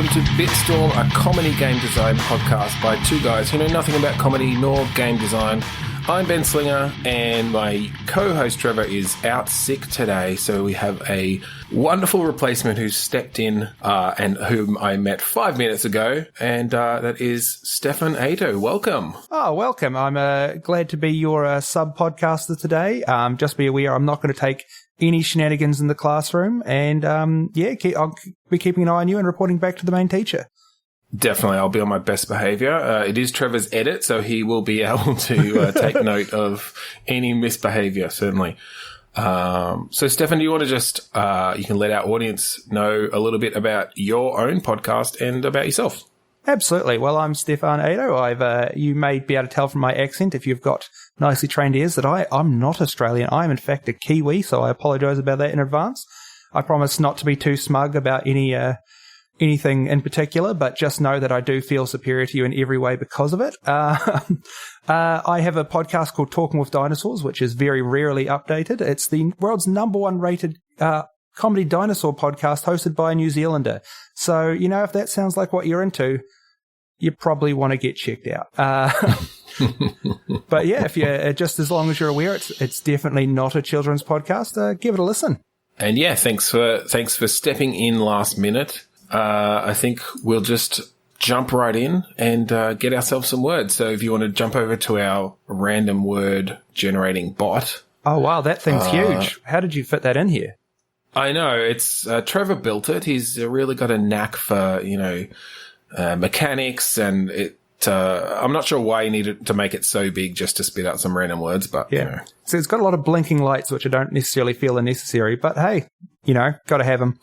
welcome to Bitstorm, a comedy game design podcast by two guys who know nothing about comedy nor game design. I'm Ben Slinger, and my co-host Trevor is out sick today, so we have a wonderful replacement who's stepped in and whom I met 5 minutes ago, and that is Stefan Ayto. Welcome. Oh, welcome. I'm glad to be your sub-podcaster today. Just be aware I'm not going to take any shenanigans in the classroom, and I'll be keeping an eye on you and reporting back to the main teacher. Definitely, I'll be on my best behaviour. It is Trevor's edit, so he will be able to take note of any misbehaviour, certainly. So, Stefan, do you want to just, you can let our audience know a little bit about your own podcast and about yourself? Absolutely. Well, I'm Stefan Ayto. You may be able to tell from my accent, if you've got nicely trained ears, that I'm not Australian. I am, in fact, a Kiwi, so I apologise about that in advance. I promise not to be too smug about anything in particular, but just know that I do feel superior to you in every way because of it. I have a podcast called Talking with Dinosaurs, which is very rarely updated. It's the world's #1 rated comedy dinosaur podcast hosted by a New Zealander. So, if that sounds like what you're into, you probably want to get checked out. But yeah, if you just as long as you're aware, it's definitely not a children's podcast. Give it a listen. And yeah, thanks for stepping in last minute. I think we'll just jump right in and get ourselves some words. So if you want to jump over to our random word generating bot. Oh, wow, that thing's huge. How did you fit that in here? I know. It's Trevor built it. He's really got a knack for, mechanics, and I'm not sure why he needed to make it so big just to spit out some random words, but, yeah. So it's got a lot of blinking lights, which I don't necessarily feel are necessary, but hey, got to have them.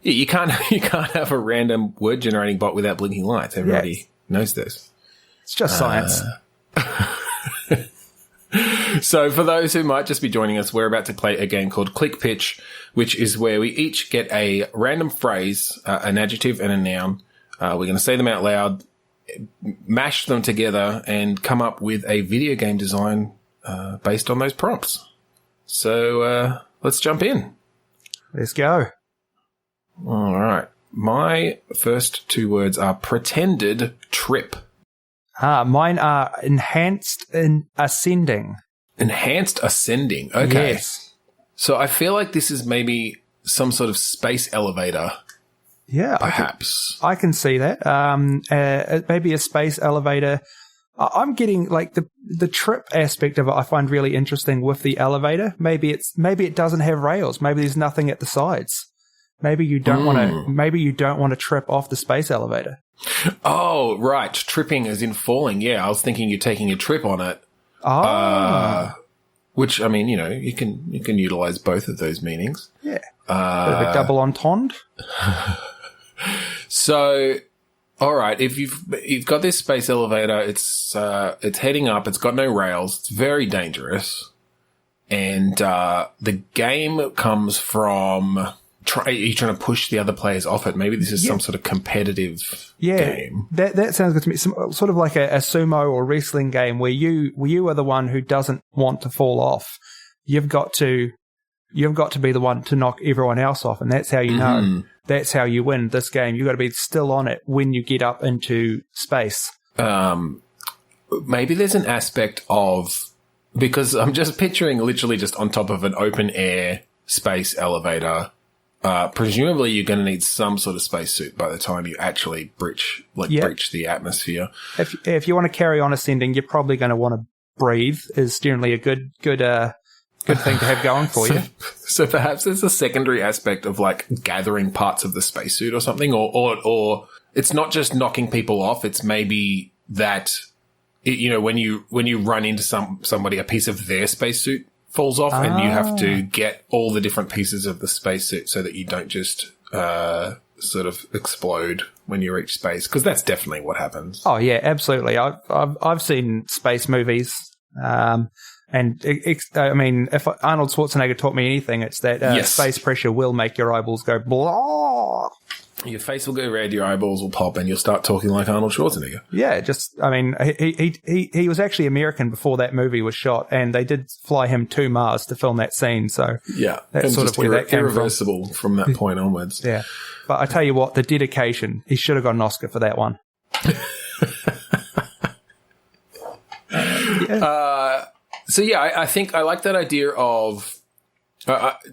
Yeah, you can't have a random word generating bot without blinking lights. Everybody knows this. It's just science. So for those who might just be joining us, we're about to play a game called Click Pitch, which is where we each get a random phrase, an adjective and a noun. We're going to say them out loud, mash them together, and come up with a video game design based on those prompts. So let's jump in. Let's go. All right. My first two words are pretended trip. Mine are enhanced and ascending. Enhanced ascending. Okay. Yes. So I feel like this is maybe some sort of space elevator. Yeah. Perhaps. I can see that. Maybe a space elevator. I'm getting like the trip aspect of it I find really interesting with the elevator. Maybe it doesn't have rails. Maybe there's nothing at the sides. Maybe you don't want to trip off the space elevator. Oh, right. Tripping as in falling. Yeah, I was thinking you're taking a trip on it. Oh. Which, I mean, you can utilize both of those meanings. Yeah. Bit of a double entendre. So, all right, if you've got this space elevator, it's heading up, it's got no rails, it's very dangerous. And the game comes from you're trying to push the other players off it. Maybe this is some sort of competitive game. That sounds good to me. Sort of like a sumo or wrestling game where you are the one who doesn't want to fall off. You've got to be the one to knock everyone else off, and that's how you know. That's how you win this game. You've got to be still on it when you get up into space. Maybe there's an aspect of, because I'm just picturing literally just on top of an open air space elevator. Presumably you're going to need some sort of spacesuit by the time you actually breach the atmosphere. If you want to carry on ascending, you're probably going to want to breathe. Is generally a good thing to have going for you. So perhaps there's a secondary aspect of like gathering parts of the spacesuit or something, or it's not just knocking people off. It's maybe that when you run into somebody, a piece of their spacesuit falls off, and you have to get all the different pieces of the spacesuit so that you don't just sort of explode when you reach space, because that's definitely what happens. Oh yeah, absolutely. I've seen space movies, and I mean, if Arnold Schwarzenegger taught me anything, it's that space pressure will make your eyeballs go blah. Your face will go red, your eyeballs will pop, and you'll start talking like Arnold Schwarzenegger. Yeah, he was actually American before that movie was shot, and they did fly him to Mars to film that scene. So yeah, that's sort of where that came irreversible from that point onwards. Yeah, but I tell you what, the dedication, he should have got an Oscar for that one. I think I like that idea of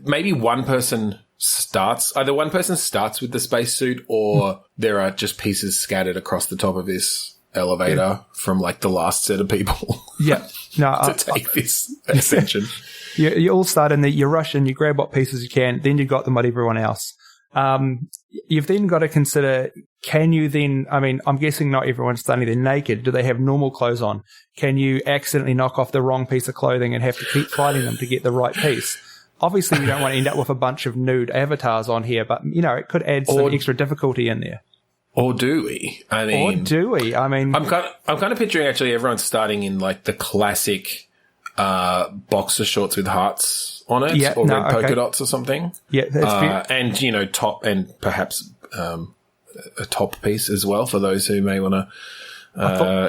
maybe one person starts with the spacesuit, or there are just pieces scattered across the top of this elevator from like the last set of people. Yeah, no, to take this ascension. You all start in there, you rush in, you grab what pieces you can, then you got them with everyone else. You've then got to consider, can you then, I mean, I'm guessing not everyone's standing there naked. Do they have normal clothes on? Can you accidentally knock off the wrong piece of clothing and have to keep fighting them to get the right piece? Obviously, you don't want to end up with a bunch of nude avatars on here, but, you know, it could add some extra difficulty in there. Or do we? I mean, I'm kind of picturing actually everyone starting in like the classic boxer shorts with hearts on it, red polka dots or something. Yeah, that's and you know, top and perhaps a top piece as well for those who may want to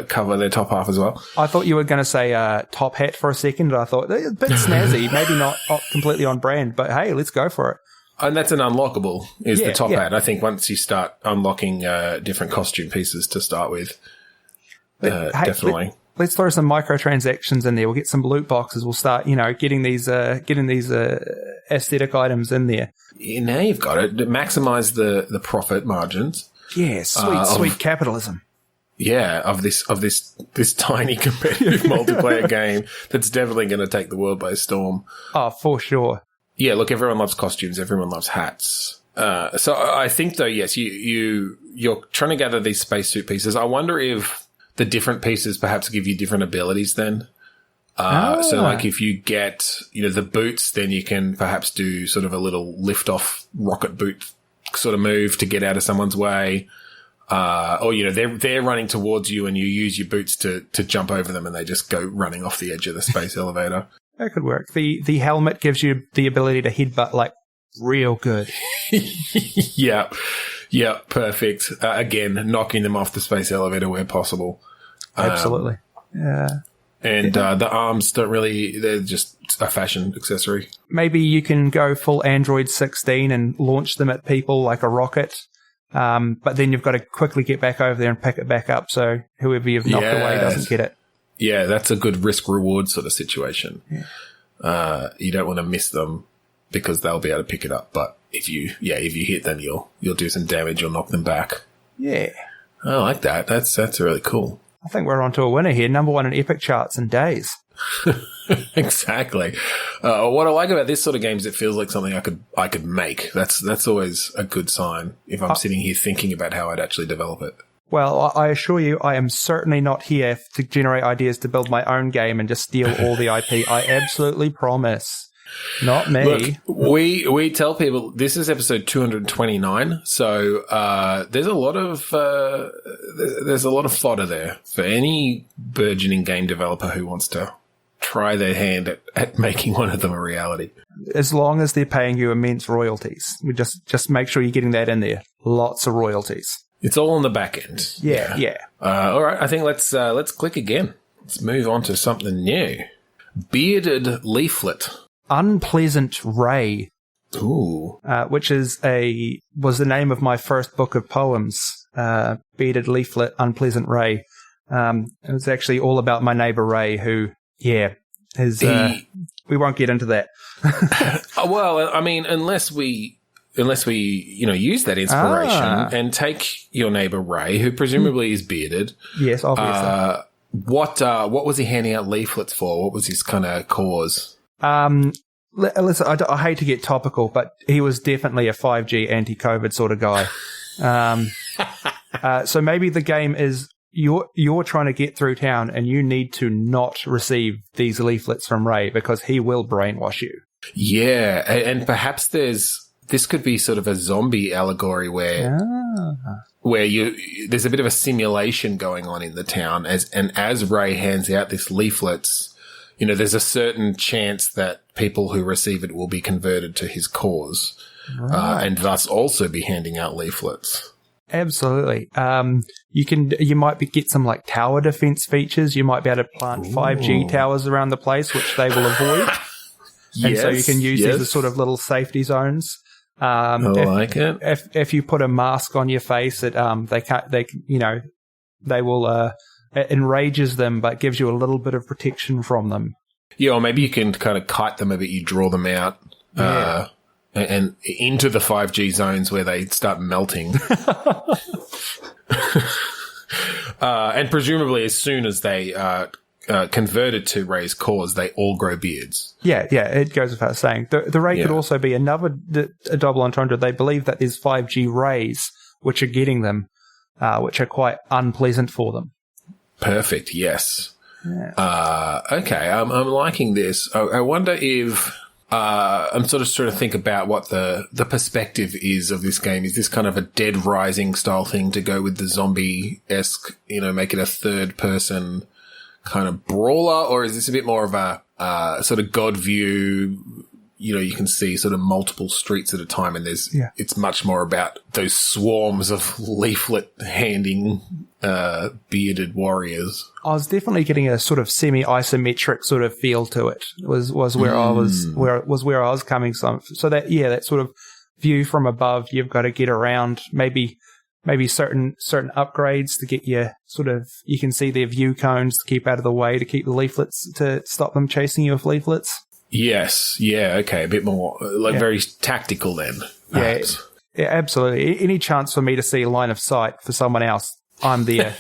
cover their top half as well. I thought you were going to say top hat for a second. I thought a bit snazzy, maybe not completely on brand, but hey, let's go for it. And that's an unlockable, is the top hat. I think once you start unlocking different costume pieces to start with, definitely. Let's throw some microtransactions in there. We'll get some loot boxes. We'll start, you know, getting these aesthetic items in there. Yeah, now you've got it. Maximize the profit margins. Yeah, sweet capitalism. Yeah, of this tiny competitive multiplayer game that's definitely going to take the world by storm. Oh, for sure. Yeah, look, everyone loves costumes. Everyone loves hats. So I think, though, yes, you're trying to gather these spacesuit pieces. I wonder if the different pieces perhaps give you different abilities then. So, like, if you get, you know, the boots, then you can perhaps do sort of a little lift-off rocket boot sort of move to get out of someone's way. Or, you know, they're running towards you and you use your boots to jump over them and they just go running off the edge of the space elevator. That could work. The helmet gives you the ability to headbutt, like, real good. Yeah, perfect. Again, knocking them off the space elevator where possible. Absolutely. Yeah. And the arms they're just a fashion accessory. Maybe you can go full Android 16 and launch them at people like a rocket. But then you've got to quickly get back over there and pick it back up so whoever you've knocked away doesn't get it. Yeah, that's a good risk-reward sort of situation. Yeah. You don't want to miss them because they'll be able to pick it up. But if you hit them, you'll do some damage. You'll knock them back. Yeah. I like that. That's really cool. I think we're onto a winner here. Number one in Epic charts in days. Exactly. What I like about this sort of game is it feels like something I could make. That's always a good sign if I'm sitting here thinking about how I'd actually develop it. Well, I assure you, I am certainly not here to generate ideas to build my own game and just steal all the IP. I absolutely promise. Not me. Look, we tell people this is episode 229, so there's a lot of fodder there for any burgeoning game developer who wants to try their hand at making one of them a reality. As long as they're paying you immense royalties, we just make sure you're getting that in there. Lots of royalties. It's all on the back end. Yeah. All right, I think let's click again. Let's move on to something new. Bearded Leaflet. Unpleasant Ray. Ooh. Which was the name of my first book of poems. Bearded Leaflet, Unpleasant Ray. It was actually all about my neighbor Ray, who, we won't get into that. Well, I mean, unless we use that inspiration and take your neighbor Ray, who presumably is bearded. Yes, obviously. What was he handing out leaflets for? What was his kind of cause? Listen, I hate to get topical, but he was definitely a 5G anti-COVID sort of guy. So maybe the game is you're trying to get through town and you need to not receive these leaflets from Ray because he will brainwash you. Yeah, and perhaps this could be sort of a zombie allegory where there's a bit of a simulation going on in the town as Ray hands out these leaflets. You know, there's a certain chance that people who receive it will be converted to his cause. and thus also be handing out leaflets. Absolutely. You might get some like tower defense features. You might be able to plant 5G towers around the place, which they will avoid. And so you can use these as sort of little safety zones. I like it. If you put a mask on your face, it it enrages them, but gives you a little bit of protection from them. Yeah, or maybe you can kind of kite them a bit. You draw them out and into the 5G zones where they start melting. And presumably as soon as they converted to raised cores, they all grow beards. Yeah, it goes without saying. The ray could also be a double entendre. They believe that there's 5G rays which are getting them, which are quite unpleasant for them. Perfect, yes. Yeah. Okay, I'm liking this. I wonder if I'm sort of trying to think about what the perspective is of this game. Is this kind of a Dead Rising style thing to go with the zombie-esque, make it a third person kind of brawler, or is this a bit more of a sort of God view? You can see sort of multiple streets at a time, and it's much more about those swarms of leaflet handing bearded warriors. I was definitely getting a sort of semi-isometric sort of feel to it. Was where I was coming from. So that sort of view from above, you've got to get around maybe certain upgrades to get you can see their view cones to keep out of the way, to keep the leaflets, to stop them chasing you with leaflets. Yes. Yeah. Okay. A bit more very tactical then. Perhaps. Yeah, absolutely. Any chance for me to see a line of sight for someone else, I'm there.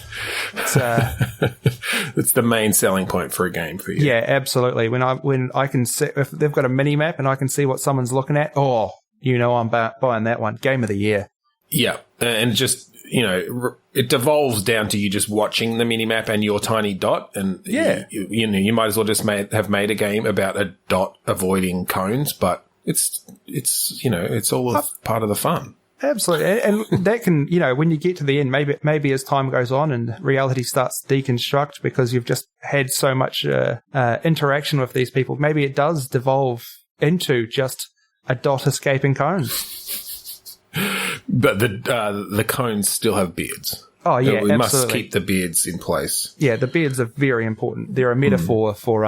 It's the main selling point for a game for you. Yeah, absolutely. When I can see, if they've got a mini map and I can see what someone's looking at, I'm buying that one. Game of the year. Yeah, and just it devolves down to you just watching the minimap and your tiny dot, and you might as well just have made a game about a dot avoiding cones, but it's all a part of the fun. Absolutely, and that can when you get to the end, maybe as time goes on and reality starts to deconstruct because you've just had so much interaction with these people, maybe it does devolve into just a dot escaping cones. But the cones still have beards. Oh, yeah, we absolutely. must keep the beards in place. Yeah, the beards are very important. They're a metaphor for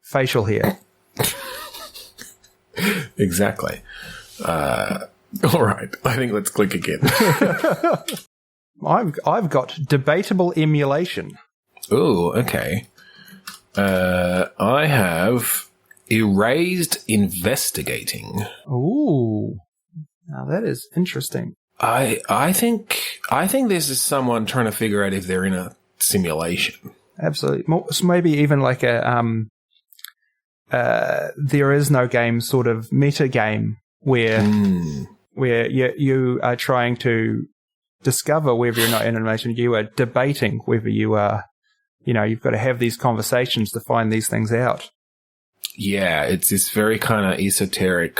facial hair. Exactly. All right, I think let's click again. I've got debatable emulation. Oh, okay. I have erased investigating. Ooh. Now that is interesting. I think this is someone trying to figure out if they're in a simulation. Absolutely. So maybe even like a there is no game sort of meta game where you are trying to discover whether you're not in animation. You are debating whether you are. You've got to have these conversations to find these things out. Yeah, it's this very kind of esoteric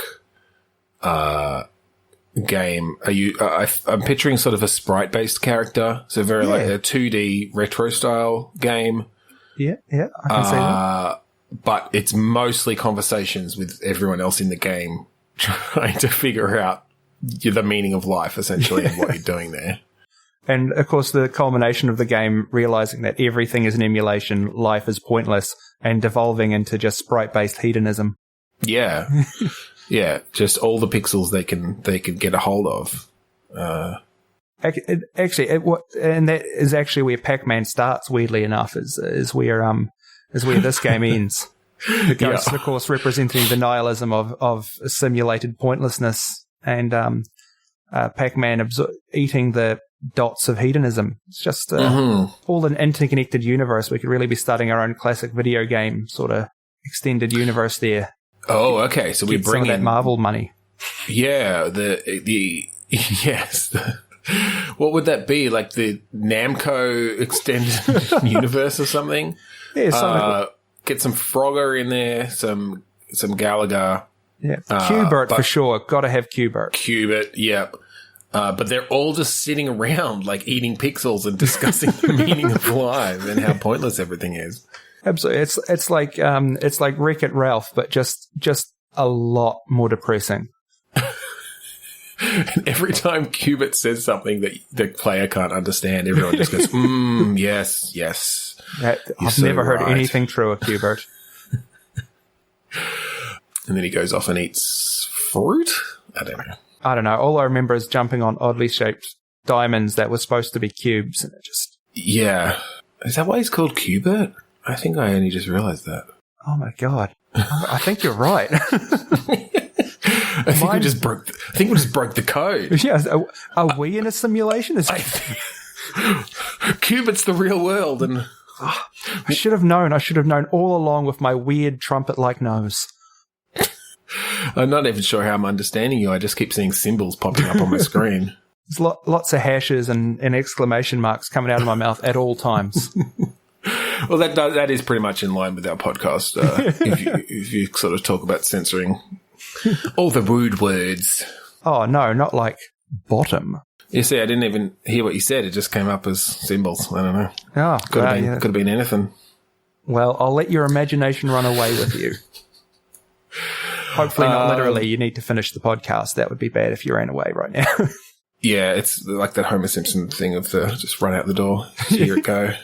game. I'm picturing sort of a sprite-based character, so very like a 2D retro style game. Yeah, I can see that. But it's mostly conversations with everyone else in the game, trying to figure out the meaning of life, essentially, and what you're doing there. And of course, the culmination of the game, realizing that everything is an emulation, life is pointless, and devolving into just sprite-based hedonism. Yeah. Yeah, just all the pixels they can get a hold of. And that is actually where Pac-Man starts. Weirdly enough, is where this game ends. The ghosts, of course, representing the nihilism of simulated pointlessness, and Pac-Man eating the dots of hedonism. It's just all an interconnected universe. We could really be starting our own classic video game sort of extended universe there. Oh, okay. So we bring some of that in Marvel money. Yeah, what would that be? Like the Namco extended universe or something? Yeah, something. Get some Frogger in there, some Gallagher. Yeah, Qbert for sure. Got to have Qbert. Qbert, yep. But they're all just sitting around, like eating pixels and discussing the meaning of life and how pointless everything is. Absolutely, it's like Wreck-It Ralph, but just a lot more depressing. And every time Qubit says something that the player can't understand, everyone just goes, yes, yes. I've never heard anything truer, Qbert. And then he goes off and eats fruit? I don't know. All I remember is jumping on oddly shaped diamonds that were supposed to be cubes, and it just... Yeah. Is that why he's called Qbert? I think I only just realised that. Oh my god. I think you're right. I think we just broke the code. Yeah, are we in a simulation? Qubit's the real world, and I should have known. I should have known all along with my weird trumpet-like nose. I'm not even sure how I'm understanding you. I just keep seeing symbols popping up on my screen. There's lots of hashes and exclamation marks coming out of my mouth at all times. Well, that is pretty much in line with our podcast. If you sort of talk about censoring all the rude words. Oh no, not like bottom. You see, I didn't even hear what you said. It just came up as symbols. I don't know. Oh, could have been anything. Well, I'll let your imagination run away with you. Hopefully not literally. You need to finish the podcast. That would be bad if you ran away right now. Yeah, it's like that Homer Simpson thing of the just run out the door. Here it go.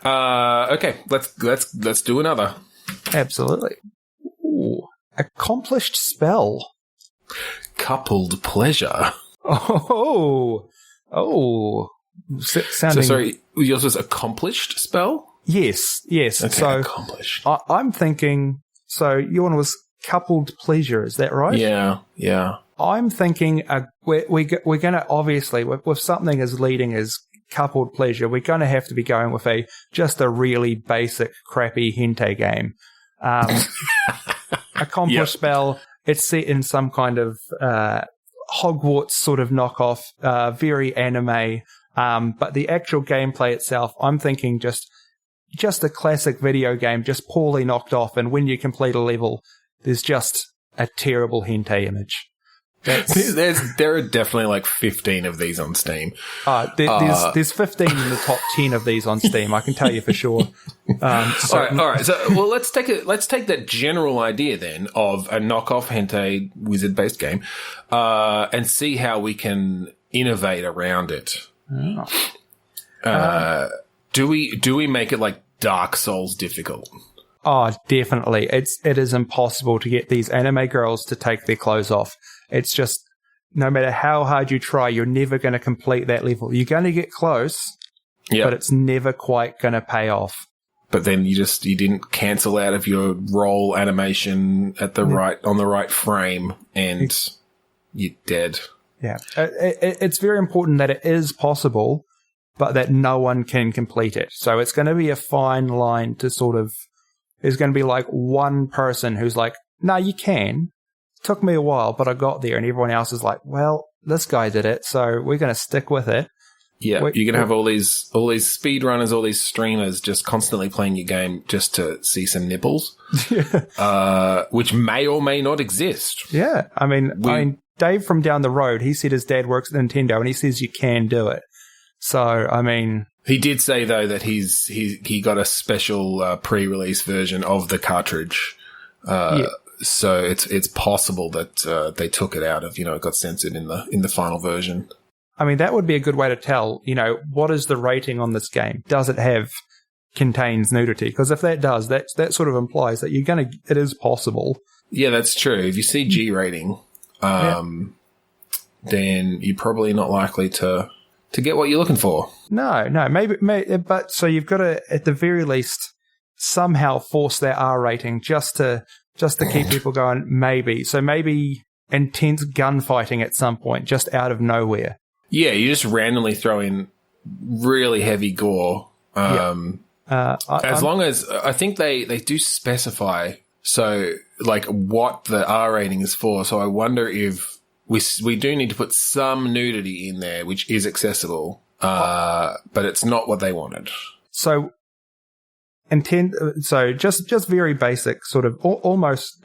Okay, let's do another. Absolutely. Ooh, accomplished spell. Coupled pleasure. Oh. Sounding... So sorry, yours was accomplished spell? Yes. Okay, so accomplished. I'm thinking. So your one was coupled pleasure. Is that right? Yeah. I'm thinking we're going to obviously with something as leading as coupled pleasure, we're going to have to be going with just a really basic, crappy hentai game. Accomplished spell. It's set in some kind of Hogwarts sort of knockoff, very anime. But the actual gameplay itself, I'm thinking just a classic video game, just poorly knocked off. And when you complete a level, there's just a terrible hentai image. There are definitely like 15 of these on Steam. There's 15 in the top 10 of these on Steam. I can tell you for sure. All right. So, well, let's take that general idea then of a knockoff hentai wizard-based game, and see how we can innovate around it. Oh. Do we make it like Dark Souls difficult? Oh, definitely. It is impossible to get these anime girls to take their clothes off. It's just, no matter how hard you try, you're never going to complete that level. You're going to get close, but it's never quite going to pay off. But then you didn't cancel out of your roll animation at the on the right frame, and you're dead. Yeah. It's very important that it is possible, but that no one can complete it. So it's going to be a fine line to sort of, there's going to be like one person who's like, no, you can. Took me a while, but I got there, and everyone else is like, well, this guy did it, so we're going to stick with it. Yeah, you're going to have all these speedrunners, all these streamers just constantly playing your game just to see some nipples, which may or may not exist. Yeah, I mean, Dave from down the road, he said his dad works at Nintendo, and he says you can do it. So, I mean... He did say, though, that he got a special pre-release version of the cartridge. So it's possible that they took it out of, it got censored in the final version. I mean, that would be a good way to tell, what is the rating on this game? Does it contains nudity? Because if that does, that sort of implies that it is possible. Yeah, that's true. If you see G rating, then you're probably not likely to get what you're looking for. No, maybe, but so you've got to, at the very least, somehow force that R rating just to keep people going, maybe. So maybe intense gunfighting at some point, just out of nowhere. Yeah, you just randomly throw in really heavy gore. As long as, I think they do specify, so like what the R rating is for. So I wonder if we do need to put some nudity in there, which is accessible, but it's not what they wanted. So... So just very basic, sort of almost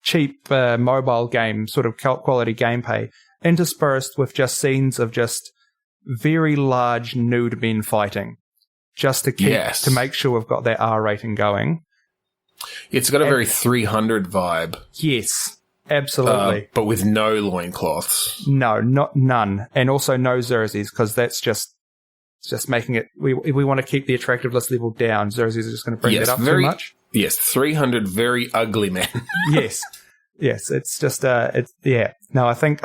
cheap mobile game sort of quality gameplay, interspersed with just scenes of just very large nude men fighting, just to to make sure we've got that R rating going. It's got a very 300 vibe. Yes, Absolutely. But with no loincloths. No, none. And also no jerseys, because that's just making it... If we want to keep the attractiveness level down, jerseys are just going to bring it up too much. Yes, 300 very ugly men. Yes. Yes, it's just... No, I think...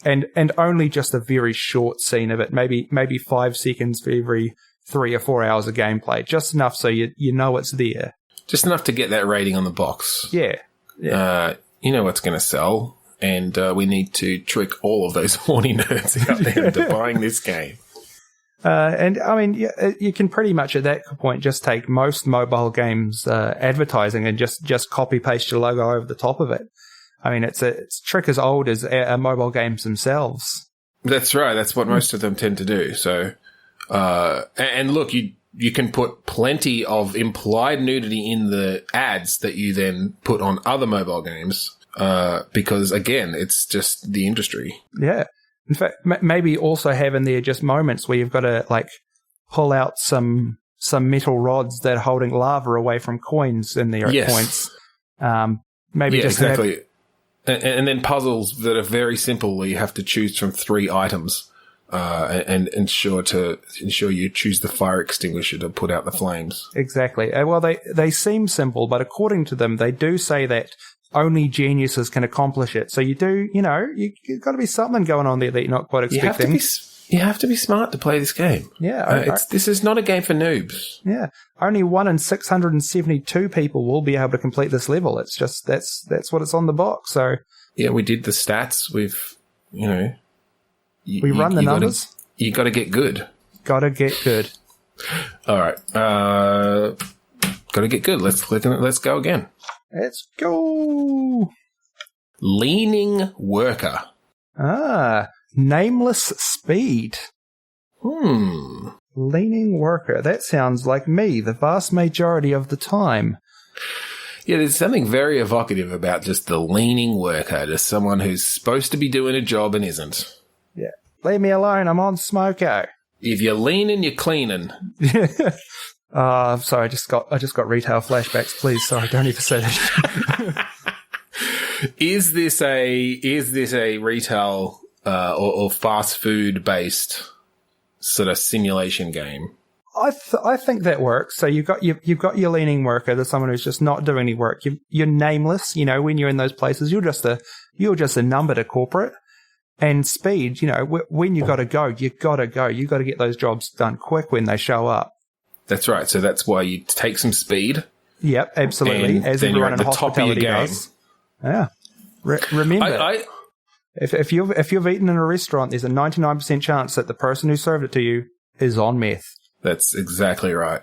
And only just a very short scene of it. Maybe 5 seconds for every 3 or 4 hours of gameplay. Just enough so you know it's there. Just enough to get that rating on the box. Yeah. You know what's going to sell, and we need to trick all of those horny nerds out there into buying this game. And I mean, you can pretty much at that point just take most mobile games advertising and just copy paste your logo over the top of it. I mean, it's a trick as old as mobile games themselves. That's right. That's what most of them tend to do. So, and look, you can put plenty of implied nudity in the ads that you then put on other mobile games, because again, it's just the industry. Yeah. In fact, maybe also have in there just moments where you've got to like pull out some metal rods that are holding lava away from coins in there at points. Maybe just exactly. And then puzzles that are very simple where you have to choose from 3 items. And ensure you choose the fire extinguisher to put out the flames. Exactly. Well, they seem simple, but according to them, they do say that only geniuses can accomplish it. So you've got to be something going on there that you're not quite expecting. You have to be smart to play this game. Yeah. This is not a game for noobs. Yeah. Only 1 in 672 people will be able to complete this level. It's just, that's what it's on the box. So. Yeah, we did the stats. We run the numbers. You got to get good. Got to get good. All right. Got to get good. Let's go again. Let's go. Leaning worker. Nameless speed. Leaning worker. That sounds like me the vast majority of the time. Yeah, there's something very evocative about just the leaning worker, just someone who's supposed to be doing a job and isn't. Yeah. Leave me alone. I'm on smoko. If you're leaning, you're cleaning. Sorry, I just got retail flashbacks. Please, sorry, don't even say that. Is this a retail or fast food based sort of simulation game? I think that works. So you've got your leaning worker. There's someone who's just not doing any work. You're nameless. When you're in those places, you're just a number to corporate. And speed, when you got to go, you got to go. You got to get those jobs done quick when they show up. That's right. So that's why you take some speed. Yep, absolutely. As then you're at the top of your game. Does. Yeah. Remember, if you've eaten in a restaurant, there's a 99% chance that the person who served it to you is on meth. That's exactly right.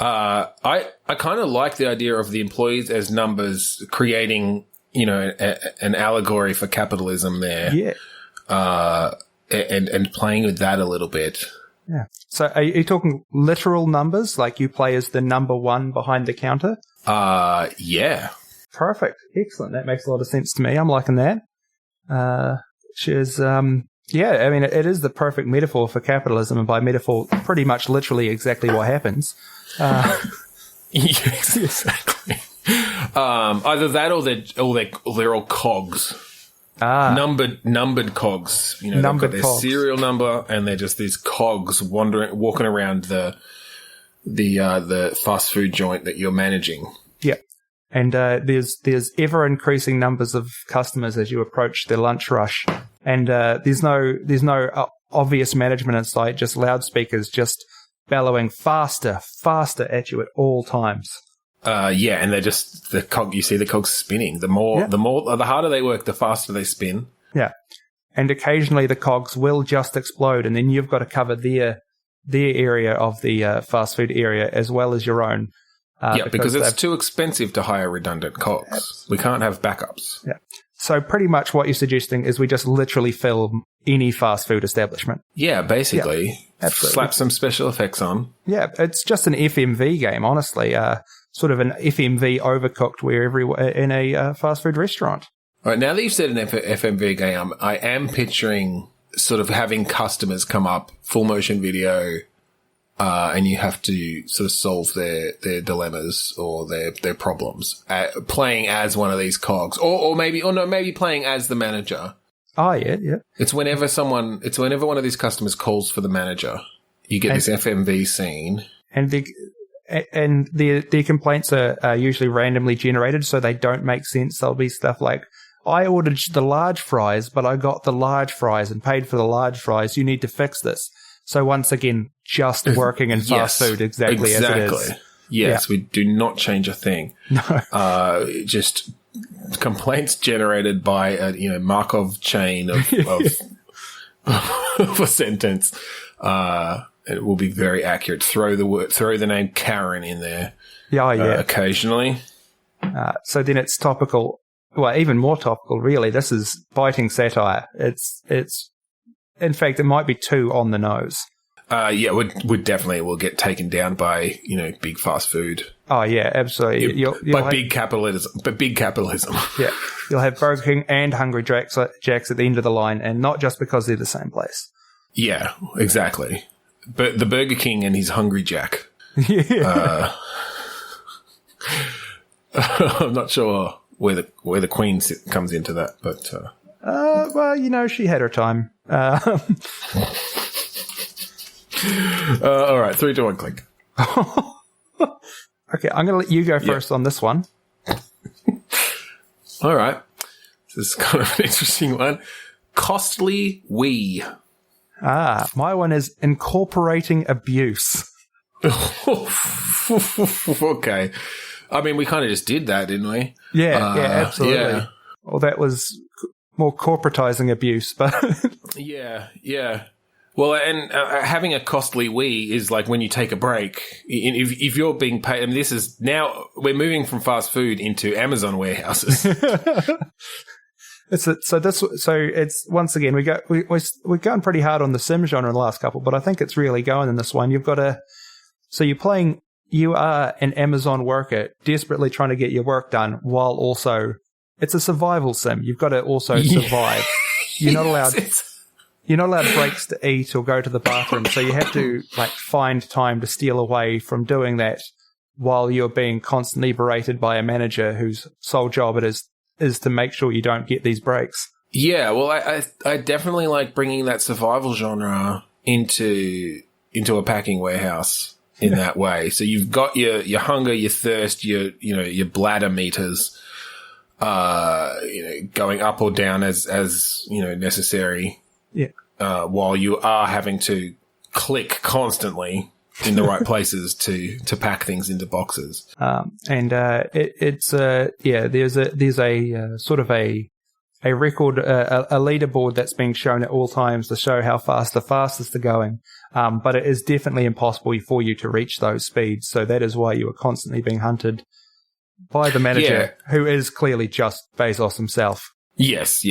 I kind of like the idea of the employees as numbers, creating an allegory for capitalism there. Yeah. And playing with that a little bit. Yeah. So are you talking literal numbers, like you play as the number 1 behind the counter? Yeah. Perfect. Excellent. That makes a lot of sense to me. I'm liking that. Which is, I mean, it is the perfect metaphor for capitalism, and by metaphor, pretty much literally exactly what happens. Yes, exactly. Either that or they're all cogs. Numbered cogs. They've got their serial number, and they're just these cogs walking around the fast food joint that you're managing. Yeah. And there's ever increasing numbers of customers as you approach the lunch rush. And there's no obvious management in sight, just loudspeakers just bellowing faster at you at all times. And they're just you see the cogs spinning. The harder they work, the faster they spin. Yeah. And occasionally the cogs will just explode, and then you've got to cover their area of the fast food area as well as your own. Because it's too expensive to hire redundant cogs. We can't have backups. Yeah. So pretty much what you're suggesting is we just literally film any fast food establishment. Yeah, basically. Yeah, absolutely. Slap some special effects on. Yeah, it's just an FMV game, honestly. Sort of an FMV overcooked in a fast food restaurant. All right, now that you've said an FMV game, I am picturing sort of having customers come up, full motion video, and you have to sort of solve their dilemmas or their problems, playing as one of these cogs, or maybe playing as the manager. Oh, yeah. It's whenever one of these customers calls for the manager, you get this FMV scene. And the complaints are usually randomly generated, so they don't make sense. There'll be stuff like, I ordered the large fries, but I got the large fries and paid for the large fries. You need to fix this. So once again, just working in fast food exactly as it is. Yes, we do not change a thing. No. Just complaints generated by a Markov chain of of a sentence. It will be very accurate. Throw the name Karen in there. Occasionally. So then it's topical. Well, even more topical, really. This is biting satire. It's. In fact, it might be too on the nose. Would definitely will get taken down by big fast food. Oh yeah, absolutely. Big capitalism. Yeah, you'll have Burger King and Hungry Jack's at the end of the line, and not just because they're the same place. Yeah, exactly. But the Burger King and his Hungry Jack. Yeah. I'm not sure where the Queen comes into that, but. Well, she had her time. All right, 3, 2, 1, click. Okay, I'm going to let you go first on this one. All right. This is kind of an interesting one. Costly wee. My one is incorporating abuse. Okay. I mean, we kind of just did that, didn't we? Yeah, absolutely. Yeah. Well, that was more corporatizing abuse, but... Yeah. Well, and having a costly wee is like when you take a break. If you're being paid, I mean, this is now we're moving from fast food into Amazon warehouses. It's once again we're going pretty hard on the sim genre in the last couple, but I think it's really going in this one. You are an Amazon worker desperately trying to get your work done while also it's a survival sim. You've got to also survive. You're not allowed. You're not allowed breaks to eat or go to the bathroom, so you have to find time to steal away from doing that while you're being constantly berated by a manager whose sole job it is to make sure you don't get these breaks. Yeah, well, I definitely like bringing that survival genre into a packing warehouse in that way. So you've got your hunger, your thirst, your bladder meters, going up or down as necessary. Yeah. While you are having to click constantly in the right places to pack things into boxes. There's a sort of a record, a leaderboard that's being shown at all times to show how fast the fastest are going. But it is definitely impossible for you to reach those speeds. So that is why you are constantly being hunted by the manager, who is clearly just Bezos himself. Yes.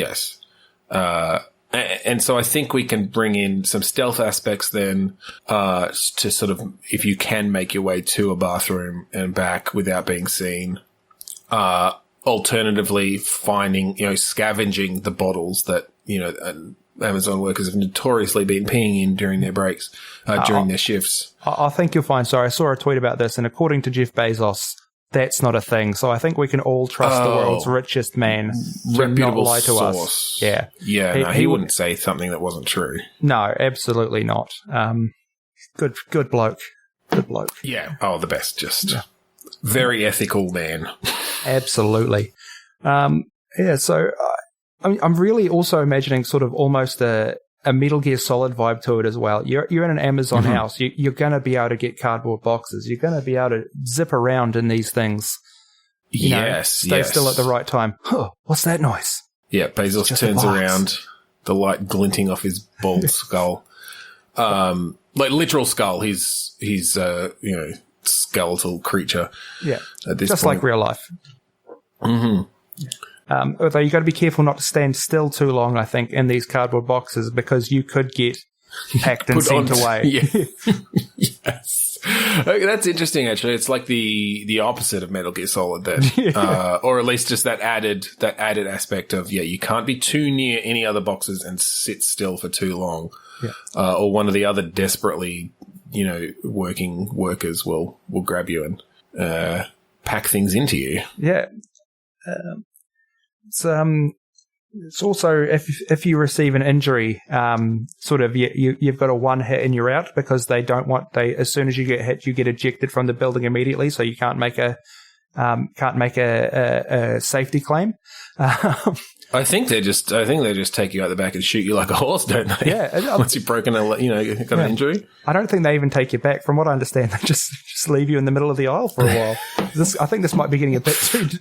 And so I think we can bring in some stealth aspects then to sort of, if you can make your way to a bathroom and back without being seen. Alternatively, scavenging the bottles that, Amazon workers have notoriously been peeing in during their breaks, during their shifts. I think you'll find, I saw a tweet about this, and according to Jeff Bezos, that's not a thing. So I think we can all trust the world's richest man to not lie to us. Yeah. Yeah, he wouldn't say something that wasn't true. No, absolutely not. Good bloke. Good bloke. Yeah. Oh, the best. Just very ethical man. Absolutely. So I'm really also imagining sort of almost a Metal Gear Solid vibe to it as well. You're in an Amazon house. You're going to be able to get cardboard boxes. You're going to be able to zip around in these things. Stay still at the right time. Huh, what's that noise? Yeah, Bezos turns around, the light glinting off his bald skull. Literal skull. He's skeletal creature. Yeah. At this just point. Like real life. Mm-hmm. Yeah. Although you got to be careful not to stand still too long, I think, in these cardboard boxes, because you could get packed and sent away. Yeah. Yes. Okay, that's interesting, actually. It's like the opposite of Metal Gear Solid then. Or at least just that added aspect of, you can't be too near any other boxes and sit still for too long. Yeah. Or one of the other desperately, working workers will grab you and pack things into you. Yeah. It's also if you receive an injury, sort of you've got a one hit and you're out, because as soon as you get hit, you get ejected from the building immediately, so you can't make a safety claim. I think they just take you out the back and shoot you like a horse, don't they? Yeah. Once you've broken got an injury. I don't think they even take you back. From what I understand, they just leave you in the middle of the aisle for a while. I think this might be getting a bit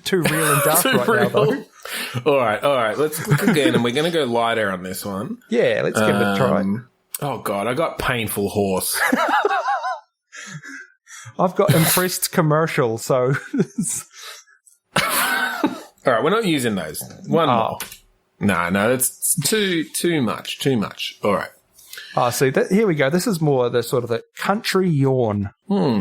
too real and dark right now, though. All right. Let's look again, and we're going to go lighter on this one. Yeah, let's give it a try. Oh God, I got painful horse. I've got impressed commercial, so. All right, we're not using those. One more. No, that's too much. All right. Oh, see, here we go. This is more the sort of the country yawn.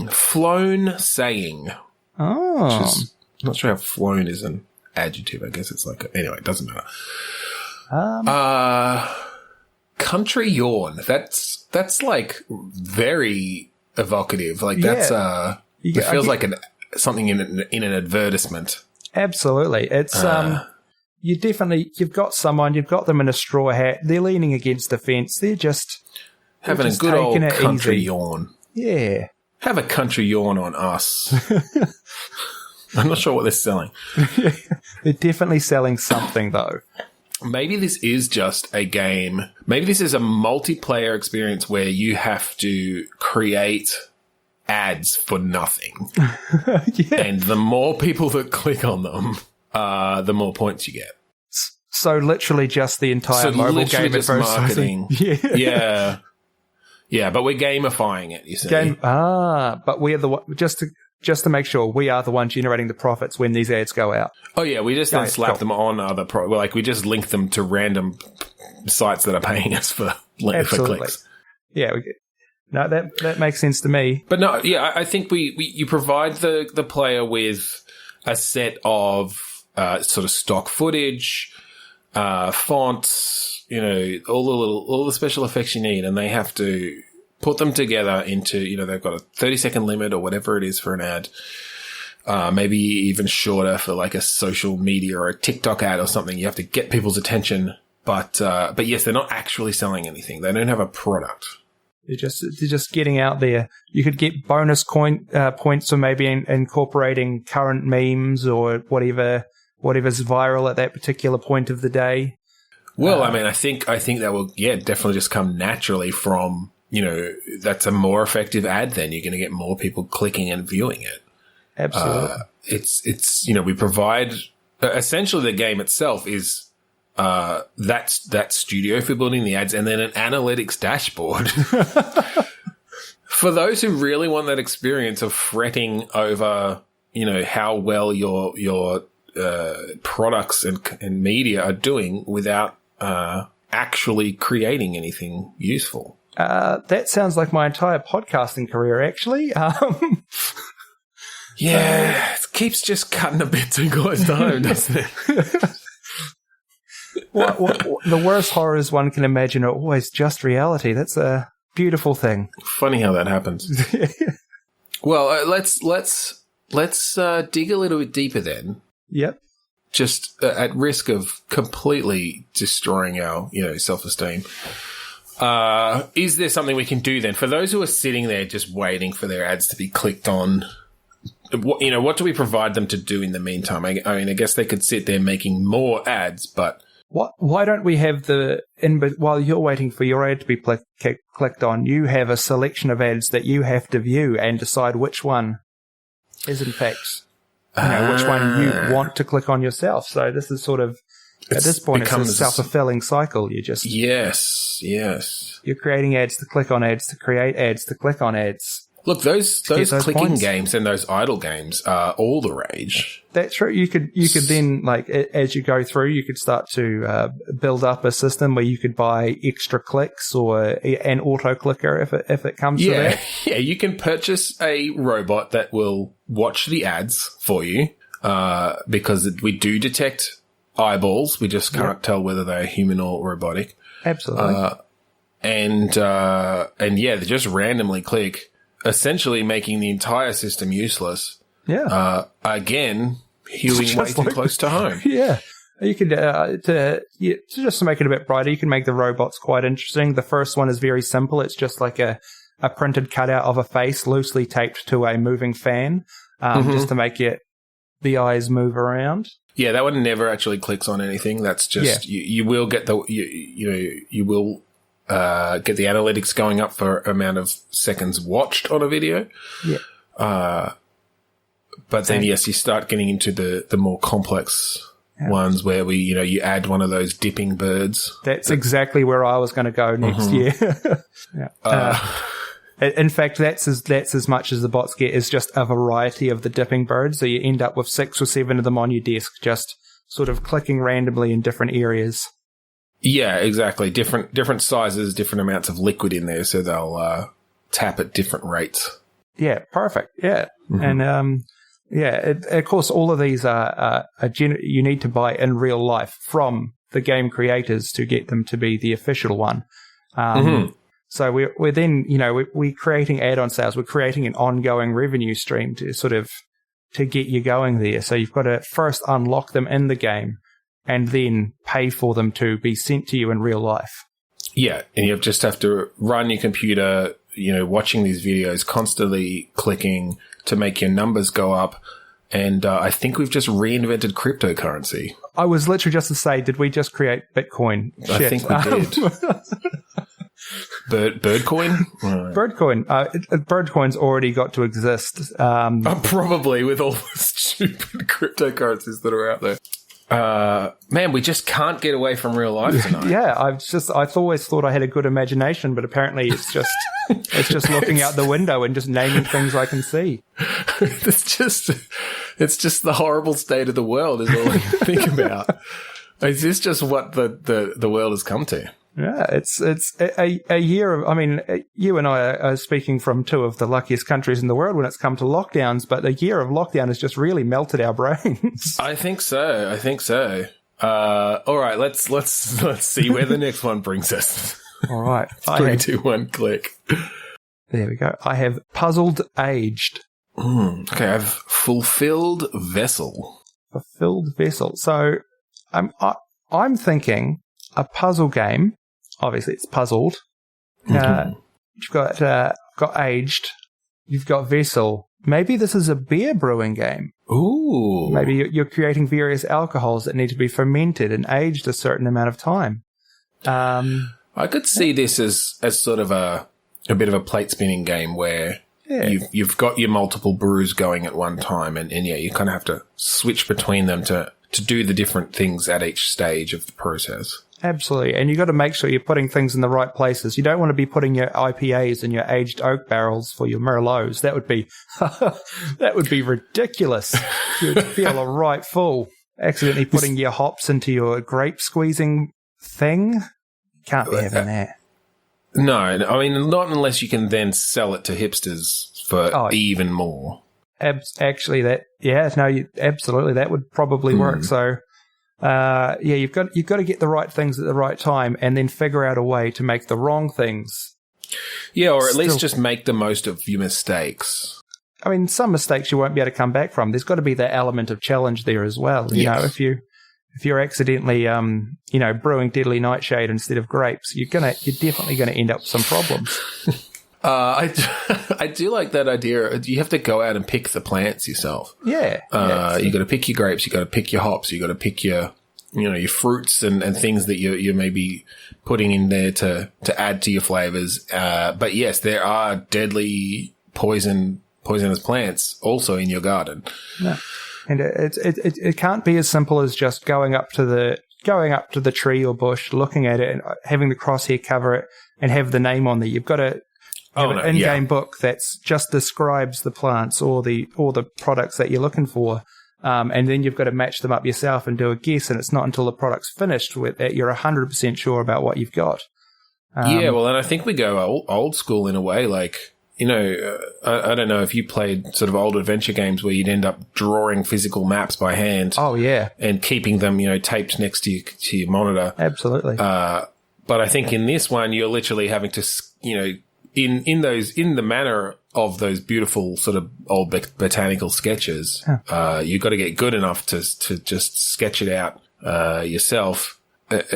Flown saying. Oh. I'm not sure how flown is an adjective. I guess it's like anyway, it doesn't matter. Country yawn. That's like very evocative. Like that's it feels like something in an advertisement. Absolutely. It's you've got them in a straw hat. They're leaning against the fence. They're just having a good old country yawn. Yeah. Have a country yawn on us. I'm not sure what they're selling. They're definitely selling something, though. Maybe this is just a game. Maybe this is a multiplayer experience where you have to create ads for nothing. Yeah. And the more people that click on them, the more points you get. So literally just the entire mobile game just marketing. Yeah. Yeah, but we're gamifying it, you see. But we're just to make sure we are the ones generating the profits when these ads go out. Oh yeah, we just then slap them on other we just link them to random sites that are paying us for clicks. Yeah, no, that makes sense to me. But no, yeah, I think you provide the player with a set of sort of stock footage, fonts, all the special effects you need, and they have to put them together into, they've got a 30-second limit or whatever it is for an ad. Maybe even shorter for like a social media or a TikTok ad or something. You have to get people's attention, but yes, they're not actually selling anything. They don't have a product. They're just getting out there. You could get bonus points for maybe incorporating current memes or whatever's viral at that particular point of the day. Well, I mean, I think that will, definitely just come naturally from, that's a more effective ad. Then you're going to get more people clicking and viewing it. Absolutely. It's we provide essentially the game itself is that studio for building the ads, and then an analytics dashboard for those who really want that experience of fretting over, how well your products and media are doing without actually creating anything useful. That sounds like my entire podcasting career, actually. Yeah, it keeps just cutting a bit too close to home, doesn't it? The worst horrors one can imagine are always just reality. That's a beautiful thing. Funny how that happens. Well, let's dig a little bit deeper then. Yep. Just at risk of completely destroying our, self-esteem. Is there something we can do then for those who are sitting there just waiting for their ads to be clicked on? What do we provide them to do in the meantime? I mean, I guess they could sit there making more ads, but why don't we have while you're waiting for your ad to be clicked on, you have a selection of ads that you have to view and decide which one is in fact, which one you want to click on yourself. So this is sort of, at this point, it's a self-fulfilling cycle. Yes. You're creating ads to click on ads to create ads to click on ads. Look, those clicking points. games and those idle games are all the rage. That's true. You could then, like, as you go through, you could start to build up a system where you could buy extra clicks or an auto clicker if it comes to that. Yeah, you can purchase a robot that will watch the ads for you because we do detect eyeballs. We just can't tell whether they're human or robotic. Absolutely. And they just randomly click essentially making the entire system useless. Yeah. Again, hewing way too close to home. Yeah. You could, just to make it a bit brighter, you can make the robots quite interesting. The first one is very simple. It's just like a printed cutout of a face loosely taped to a moving fan, just to make the eyes move around. Yeah, that one never actually clicks on anything. That's just, you will get you will get the analytics going up for amount of seconds watched on a video. Yeah. But then, yes, you start getting into the more complex ones where you add one of those dipping birds. That's exactly where I was going to go next year. In fact, that's as much as the bots get, is just a variety of the dipping birds. So you end up with 6 or 7 of them on your desk, just sort of clicking randomly in different areas. Yeah, exactly. Different sizes, different amounts of liquid in there, so they'll tap at different rates. Yeah, perfect. Yeah. And of course, all of these are you need to buy in real life from the game creators to get them to be the official one. So we're then, we're creating add-on sales. We're creating an ongoing revenue stream to get you going there. So you've got to first unlock them in the game and then pay for them to be sent to you in real life. Yeah, and you just have to run your computer, watching these videos, constantly clicking to make your numbers go up. And I think we've just reinvented cryptocurrency. I was literally just to say, did we just create Bitcoin? I think we did. Birdcoin? Birdcoin. Birdcoin's already got to exist. Probably, with all the stupid cryptocurrencies that are out there. Man, we just can't get away from real life tonight. Yeah, I've always thought I had a good imagination, but apparently it's just looking out the window and just naming things I can see. It's just the horrible state of the world is all I think about. Is this just what the world has come to? Yeah, it's a year of, you and I are speaking from 2 of the luckiest countries in the world when it's come to lockdowns, but a year of lockdown has just really melted our brains. I think so. All right, let's see where the next one brings us. All right. 3, 2, 1, click. There we go. I have puzzled aged. Okay, I have fulfilled vessel. Fulfilled vessel. So I'm thinking a puzzle game. Obviously, it's puzzled. You've got aged. You've got vessel. Maybe this is a beer brewing game. Ooh. Maybe you're creating various alcohols that need to be fermented and aged a certain amount of time. I could see this as sort of a bit of a plate spinning game where you've got your multiple brews going at one time, and you kind of have to switch between them to do the different things at each stage of the process. Absolutely. And you've got to make sure you're putting things in the right places. You don't want to be putting your IPAs in your aged oak barrels for your Merlots. That would be ridiculous. You'd feel a right fool. Accidentally putting your hops into your grape squeezing thing. Can't be having that. No, not unless you can then sell it to hipsters for even more. Absolutely, that would probably work. So, you've got to get the right things at the right time, and then figure out a way to make the wrong things. Yeah, or at least just make the most of your mistakes. Some mistakes you won't be able to come back from. There's got to be that element of challenge there as well. If you're accidentally, brewing Deadly Nightshade instead of grapes, you're definitely gonna end up with some problems. I do like that idea. You have to go out and pick the plants yourself. Yeah. You got to pick your grapes. You got to pick your hops. You got to pick your fruits and things that you may be putting in there to add to your flavors. But yes, there are deadly poisonous plants also in your garden. No. And it can't be as simple as just going up to the tree or bush, looking at it and having the crosshair cover it and have the name on there. You've got to have an in-game book that's just describes the plants or the products that you're looking for. And then you've got to match them up yourself and do a guess. And it's not until the product's finished that you're 100% sure about what you've got. And I think we go old school in a way, like, I don't know if you played sort of old adventure games where you'd end up drawing physical maps by hand. Oh, yeah. And keeping them, taped next to your monitor. Absolutely. But I think in this one, you're literally having to, in the manner of those beautiful sort of old botanical sketches, you've got to get good enough to just sketch it out yourself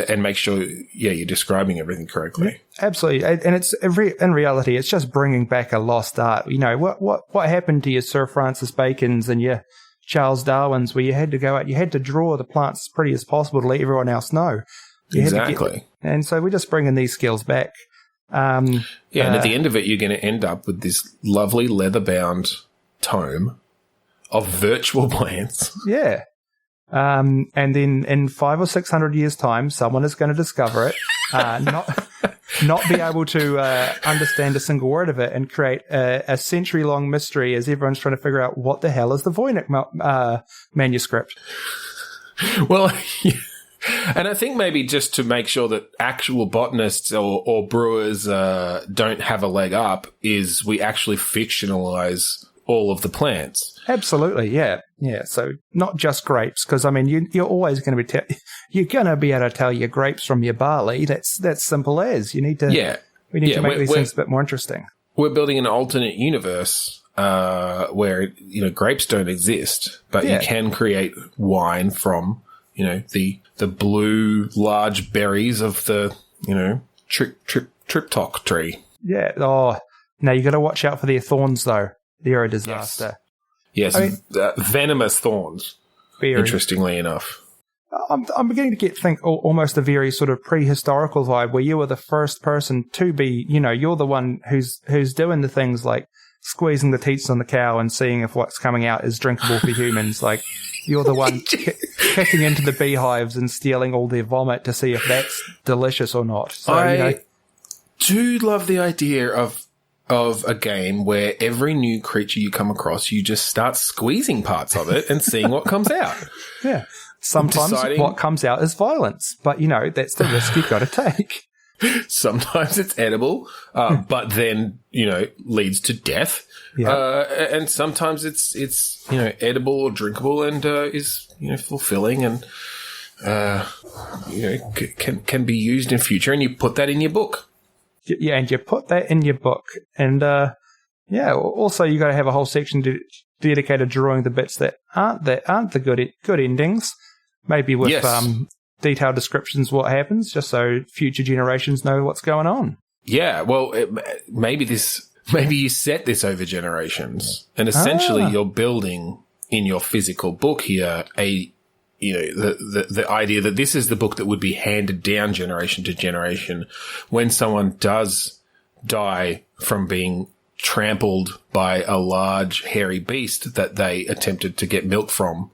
and make sure, you're describing everything correctly. Absolutely, and it's in reality, it's just bringing back a lost art. You know, what happened to your Sir Francis Bacon's and your Charles Darwin's, where you had to go out, you had to draw the plants as pretty as possible to let everyone else know. Exactly. And so we're just bringing these skills back. And at the end of it, you're going to end up with this lovely leather-bound tome of virtual plants. Yeah. And then in 500 or 600 years' time, someone is going to discover it, not be able to understand a single word of it, and create a century-long mystery as everyone's trying to figure out what the hell is the Voynich manuscript. Well, and I think maybe just to make sure that actual botanists or brewers don't have a leg up is we actually fictionalize all of the plants. Absolutely, yeah. Yeah, so not just grapes, because, I mean, you're always going to be you're going to be able to tell your grapes from your barley. That's simple as. You need to we need to make these things a bit more interesting. We're building an alternate universe where, grapes don't exist, but you can create wine from, the blue large berries of the, triptych tree. Yeah. Oh, now you got to watch out for their thorns, though. They're a disaster. Yes, venomous thorns, very. Interestingly enough. I'm beginning to think almost a very sort of prehistorical vibe where you were the first person to be, you're the one who's doing the things like squeezing the teats on the cow and seeing if what's coming out is drinkable for humans. Like, you're the one kicking into the beehives and stealing all their vomit to see if that's delicious or not. So, I do love the idea of a game where every new creature you come across, you just start squeezing parts of it and seeing what comes out. Yeah. Sometimes what comes out is violence, but, that's the risk you've got to take. Sometimes it's edible, but then, leads to death. Yeah. And sometimes it's edible or drinkable and is, fulfilling and, can be used in future, and you put that in your book. Yeah, and you put that in your book. And, also you got to have a whole section dedicated to drawing the bits that aren't the good endings, maybe with detailed descriptions what happens, just so future generations know what's going on. Yeah, well, maybe you set this over generations, and essentially you're building in your physical book here the idea that this is the book that would be handed down generation to generation when someone does die from being trampled by a large hairy beast that they attempted to get milk from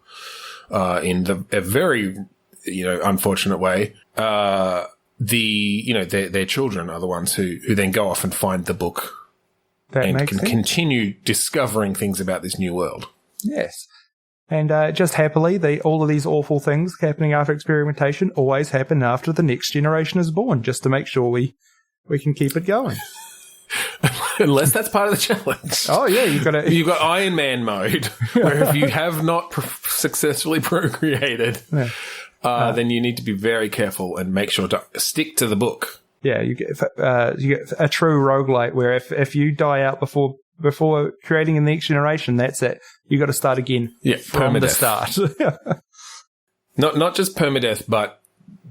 in a very unfortunate way. Their children are the ones who then go off and find the book and can continue discovering things about this new world. Yes. And just happily, all of these awful things happening after experimentation always happen after the next generation is born, just to make sure we can keep it going. Unless that's part of the challenge. Oh, yeah. You've got Iron Man mode, where if you have not successfully procreated, then you need to be very careful and make sure to stick to the book. Yeah, you get a true roguelite where if you die out before creating the next generation, that's it. You got to start again from the start. Not just permadeath, but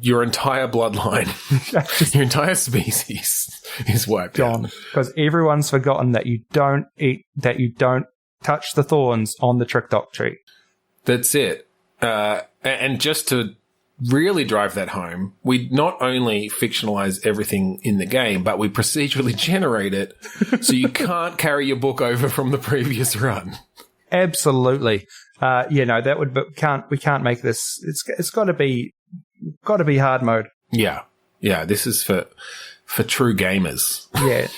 your entire bloodline, your entire species is wiped out. Because everyone's forgotten that you don't touch the thorns on the triptych tree. That's it. And just to really drive that home, we not only fictionalize everything in the game, but we procedurally generate it so you can't carry your book over from the previous run. Absolutely. We can't make this. It's got to be hard mode. Yeah. Yeah. This is for true gamers. Yeah.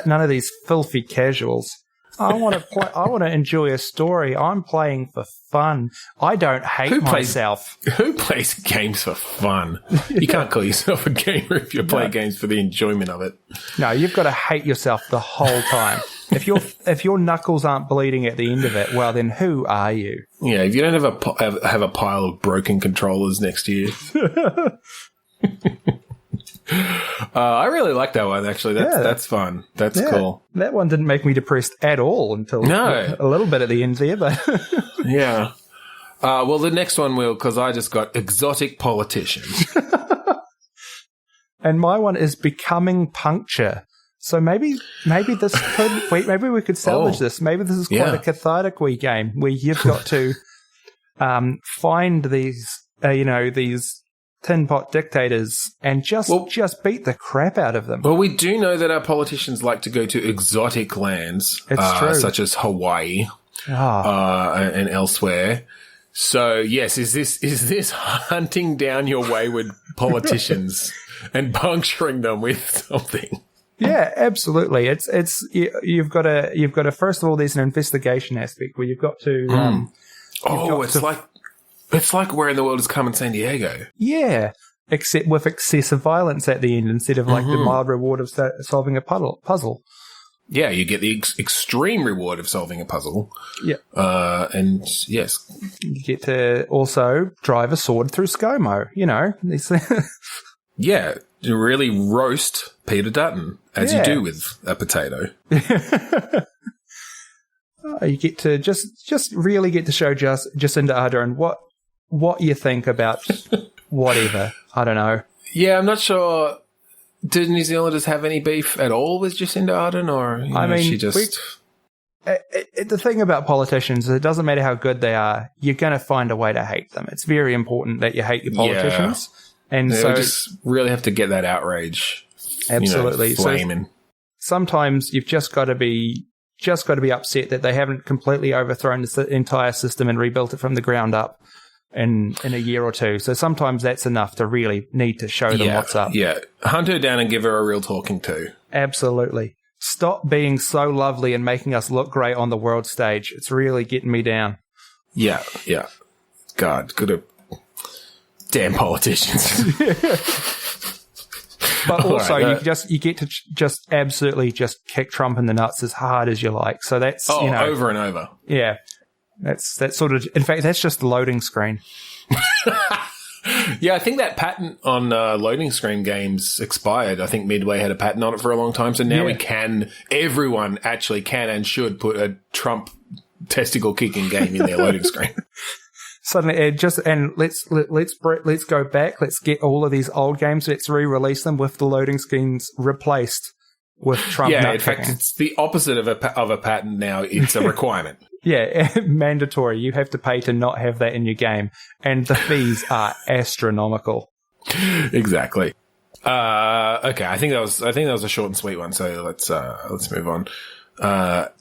None of these filthy casuals. I want to play. I want to enjoy a story. I'm playing for fun. I don't hate myself. Who plays games for fun? You can't call yourself a gamer if you play games for the enjoyment of it. No, you've got to hate yourself the whole time. If your knuckles aren't bleeding at the end of it, well, then who are you? Yeah, if you don't have a pile of broken controllers next to you. I really like that one, actually. That's fun. That's cool. That one didn't make me depressed at all until a little bit at the end there, but yeah. Well, the next one will, because I just got exotic politicians. And my one is becoming puncture. So maybe this could maybe we could salvage this. Maybe this is quite a cathartic wee game where you've got to find these these tin pot dictators and just beat the crap out of them. Well, we do know that our politicians like to go to exotic lands, such as Hawaii and elsewhere. So yes, is this hunting down your wayward politicians and puncturing them with something? Yeah, absolutely. You've got to first of all, there's an investigation aspect where you've got to. It's like Where in the World is Carmen Sandiego. Yeah, except with excessive violence at the end instead of like the mild reward of solving a puzzle. Yeah, you get the extreme reward of solving a puzzle. Yeah. And yes. You get to also drive a sword through ScoMo, Yeah, to really roast Peter Dutton, as you do with a potato. You get to just really get to show Jacinda Ardern what you think about whatever. I don't know. Yeah, I'm not sure. Did New Zealanders have any beef at all with Jacinda Ardern, or she just? The thing about politicians is it doesn't matter how good they are, you're going to find a way to hate them. It's very important that you hate your politicians, and so we just really have to get that outrage. Absolutely, flaming. So sometimes you've just got to be upset that they haven't completely overthrown the entire system and rebuilt it from the ground up in a year or two. So sometimes that's enough to really need to show them what's up. Yeah, hunt her down and give her a real talking to. Absolutely. Stop being so lovely and making us look great on the world stage. It's really getting me down. Yeah. God, damn politicians. But also, you get to just absolutely just kick Trump in the nuts as hard as you like. So that's over and over. Yeah. That's sort of, in fact, that's just the loading screen. Yeah, I think that patent on loading screen games expired. I think Midway had a patent on it for a long time. So now everyone actually can and should put a Trump testicle kicking game in their loading screen. Suddenly, let's go back. Let's get all of these old games. Let's re-release them with the loading screens replaced with Trump. Yeah, in fact, it's the opposite of a patent now. It's a requirement. Yeah, mandatory. You have to pay to not have that in your game, and the fees are astronomical. Exactly. Okay, I think that was a short and sweet one. So let's move on.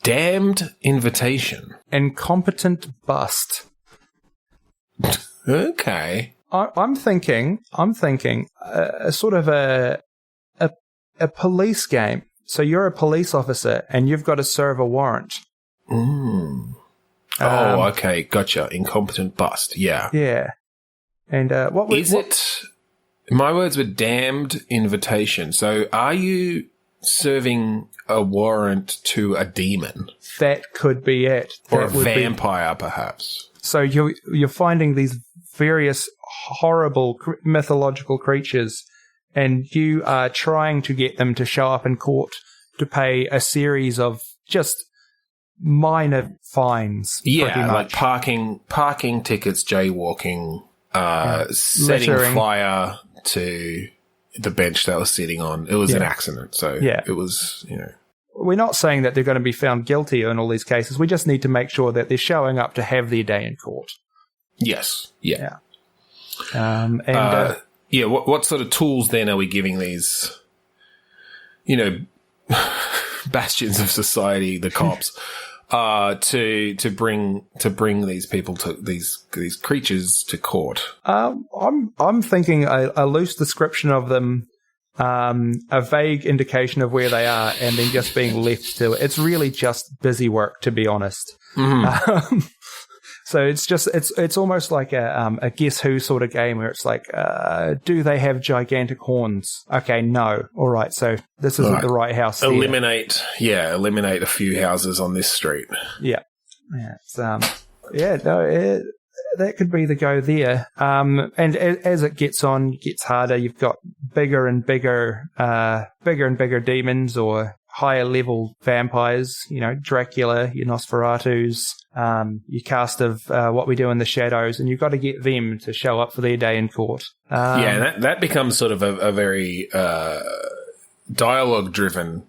Damned invitation. Incompetent bust. Okay. I'm thinking a sort of a police game. So you're a police officer and you've got to serve a warrant. Okay, gotcha. Incompetent bust. Yeah. Yeah. And my words were damned invitation. So are you serving a warrant to a demon? That could be it. Or a vampire, perhaps. So you're finding these various horrible mythological creatures, and you are trying to get them to show up in court to pay a series of just minor fines. Yeah, like parking tickets, jaywalking, setting littering. fire to the bench they were sitting on. It was an accident, so it was, We're not saying that they're going to be found guilty in all these cases. We just need to make sure that they're showing up to have their day in court. Yes. Yeah. What sort of tools then are we giving these, bastions of society, the cops, to bring these people to these creatures to court? I'm thinking a loose description of them, a vague indication of where they are, and then just being left to it. It's really just busy work, to be honest. Mm-hmm. So it's almost like a Guess Who sort of game where it's like, do they have gigantic horns? Okay, no. All right, so this isn't the right house. Eliminate a few houses on this street. Yeah. that could be the go there. And as it gets harder, you've got bigger and bigger demons or higher level vampires. You know, Dracula, your Nosferatus, your cast of What We Do in the Shadows, and you've got to get them to show up for their day in court. That becomes sort of a very dialogue driven,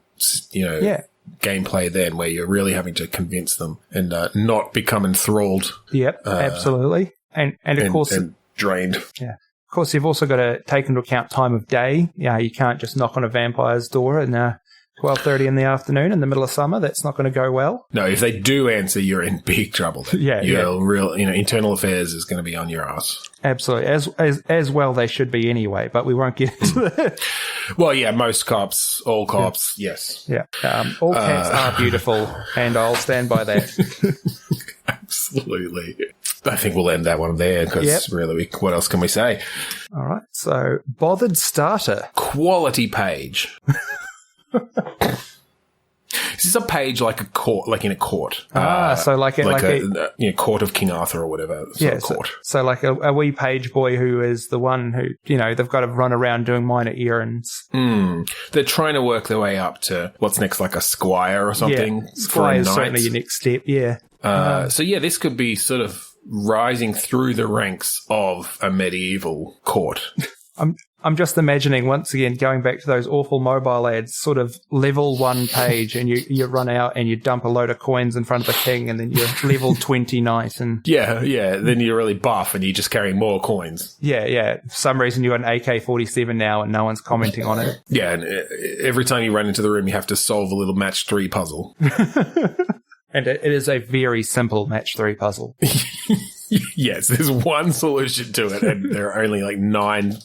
gameplay then, where you're really having to convince them and not become enthralled. Yep, absolutely. And of course, and drained. Yeah. Of course, you've also got to take into account time of day. Yeah, you can't just knock on a vampire's door and 12:30 in the afternoon in the middle of summer. That's not going to go well. No, if they do answer, you're in big trouble. Real, internal affairs is going to be on your ass. Absolutely, as well they should be anyway. But we won't get into that. Well, yeah, most cops, all cops, yes, yeah. All cats are beautiful, and I'll stand by that. Absolutely. I think we'll end that one there because really, what else can we say? All right. So, bothered starter, quality page. Is this a page like a court, like in a court? So like a court of King Arthur or whatever. Court. So like a wee page boy who is the one who, they've got to run around doing minor errands. They're trying to work their way up to what's next, like a squire or something. Yeah, squire is certainly your next step, yeah. This could be sort of rising through the ranks of a medieval court. I'm just imagining, once again, going back to those awful mobile ads, sort of level 1 page, and you run out and you dump a load of coins in front of the king, and then you're level 20 knight. And then you're really buff and you're just carrying more coins. Yeah. For some reason you've got an AK-47 now and no one's commenting on it. Yeah, and every time you run into the room, you have to solve a little match 3 puzzle. And it is a very simple match 3 puzzle. Yes, there's one solution to it, and there are only like 9,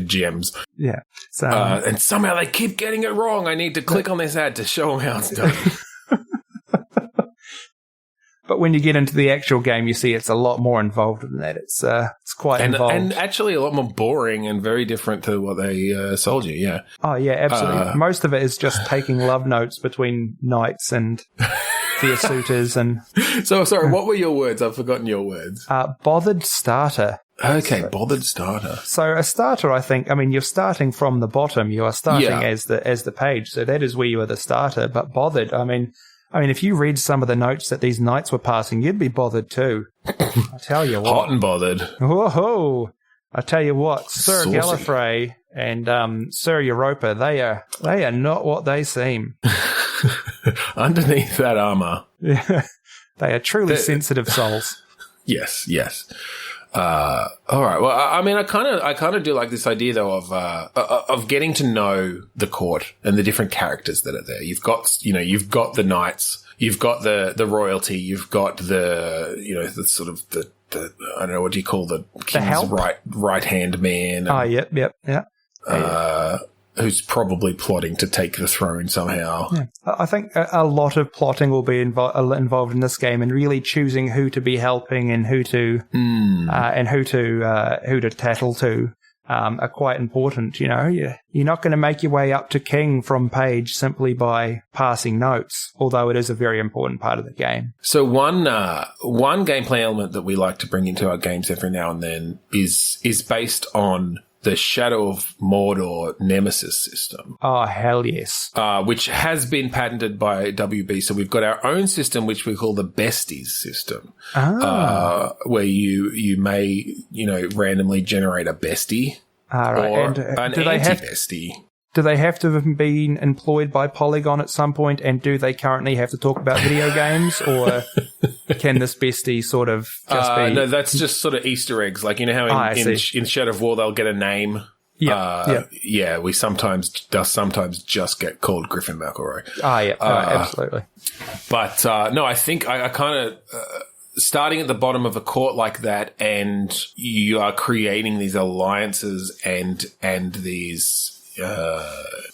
gems. Yeah. So, and somehow they keep getting it wrong. I need to click on this ad to show them how it's done. But when you get into the actual game, you see it's a lot more involved than that. It's quite involved. And actually a lot more boring and very different to what they sold you, yeah. Oh, yeah, absolutely. Most of it is just taking love notes between knights and their suitors. And So, sorry, what were your words? I've forgotten your words. Bothered starter. Okay, bothered starter. So a starter, I think, you're starting from the bottom. You are starting as the page. So that is where you are the starter. But bothered, if you read some of the notes that these knights were passing, you'd be bothered too. I tell you what. Hot and bothered. Whoa! I tell you what, Sir Saucy. Gallifrey and Sir Europa, they are not what they seem. Underneath that armor. Yeah, they are truly sensitive souls. Yes. All right. Well, I kind of do like this idea though of getting to know the court and the different characters that are there. You've got the knights, you've got the royalty, you've got the sort of the I don't know, what do you call the king's right hand man? Yep. Who's probably plotting to take the throne somehow. Yeah. I think a lot of plotting will be involved in this game, and really choosing who to be helping and who to tattle to are quite important. You're not going to make your way up to king from page simply by passing notes, although it is a very important part of the game. So one gameplay element that we like to bring into our games every now and then is based on the Shadow of Mordor Nemesis system. Oh, hell yes. Which has been patented by WB. So we've got our own system, which we call the Besties system, where you may, randomly generate a bestie or and an anti-bestie. Do they have to have been employed by Polygon at some point, and do they currently have to talk about video games, or can this bestie sort of just be... No, that's just sort of Easter eggs. Like, how in Shadow of War they'll get a name. Yeah, we sometimes just get called Griffin McElroy. Absolutely. But no, I think I kind of... starting at the bottom of a court like that, and you are creating these alliances and these...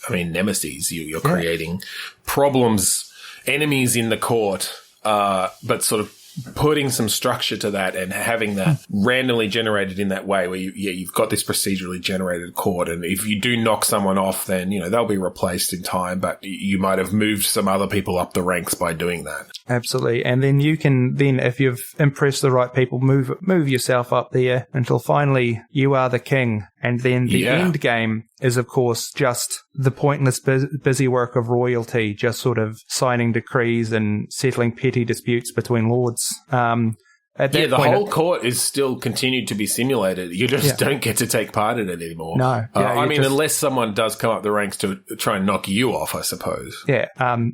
nemesis. You're creating problems, enemies in the court, but sort of putting some structure to that and having that randomly generated in that way where you've got this procedurally generated chord, and if you do knock someone off, then, they'll be replaced in time, but you might have moved some other people up the ranks by doing that. Absolutely. And then you can if you've impressed the right people, move yourself up there until finally you are the king. And then the end game is, of course, just the pointless busy work of royalty, just sort of signing decrees and settling petty disputes between lords. The whole court is still continued to be simulated. You just don't get to take part in it anymore. No. Unless someone does come up the ranks to try and knock you off, I suppose. Yeah.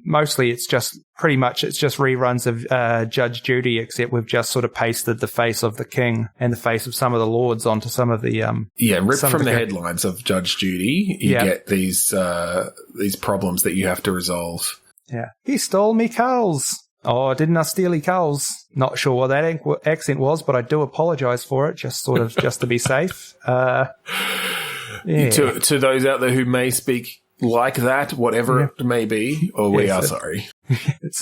Mostly it's just reruns of Judge Judy, except we've just sort of pasted the face of the king and the face of some of the lords onto some of the... ripped from the headlines of Judge Judy, you get these problems that you have to resolve. Yeah. He stole me cows. Oh, didn't I steal your cows? Not sure what that accent was, but I do apologise for it, just to be safe. To those out there who may speak like that, whatever it may be, or we are sorry. It's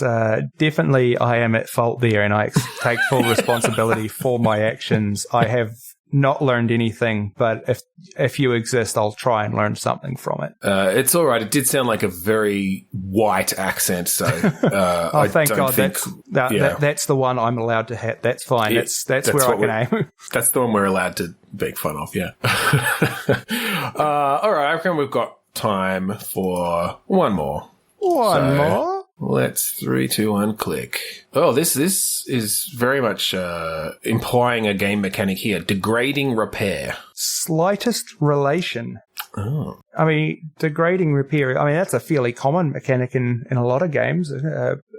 definitely I am at fault there, and I take full responsibility for my actions. I have not learned anything, but if you exist, I'll try and learn something from it. It's all right. It did sound like a very white accent, so thank God that's the one I'm allowed to hit. That's fine. Yeah, that's where I can aim. That's the one we're allowed to make fun of. Yeah. All right. I reckon we've got time for one more. One more. Let's 3, 2, 1, click. Oh, this is very much implying a game mechanic here. Degrading repair. Slightest relation. Oh. I mean, degrading repair, that's a fairly common mechanic in a lot of games.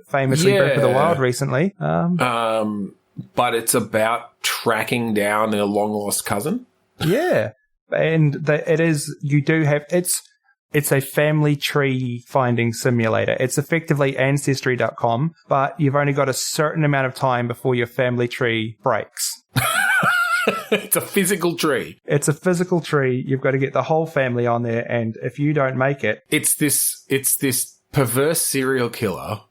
Famously Breath of the Wild recently. But it's about tracking down a long-lost cousin? Yeah. And it's a family tree finding simulator. It's effectively Ancestry.com, but you've only got a certain amount of time before your family tree breaks. It's a physical tree. It's a physical tree. You've got to get the whole family on there, and if you don't make it... It's this perverse serial killer